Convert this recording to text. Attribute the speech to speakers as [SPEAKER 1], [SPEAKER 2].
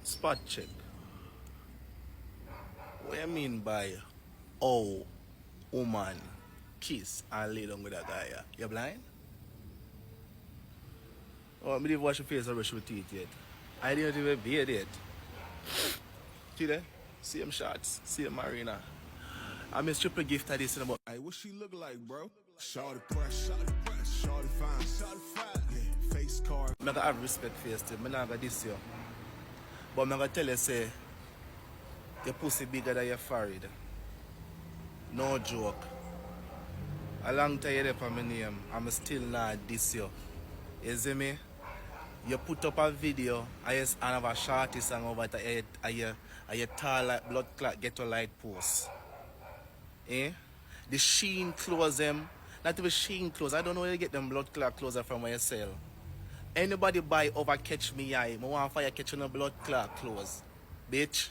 [SPEAKER 1] Spot check. What you mean by oh woman kiss and lay down with a guy? You blind? Oh, I didn't wash your face or brush your teeth yet. I didn't even bathe yet. See there? Same shots, same marina. I miss triple gift of this in about.
[SPEAKER 2] Hey, what she look like, bro? Shorty press, shorty fine, yeah, face card.
[SPEAKER 1] I'm gonna have respect for you still. I'm not gonna diss you. But I'm gonna tell you, say, your pussy bigger than your forehead. No joke. A long time you there for my name, I'm still not diss you. You see me? You put up a video, I have a shorty song over it, you tall like blood clot ghetto light post. Eh? The Sheen clothes them, not even Sheen clothes. I don't know where you get them blood clot clothes from where you sell. Anybody buy over catch me eye, I want fire catching a blood clot clothes. Bitch.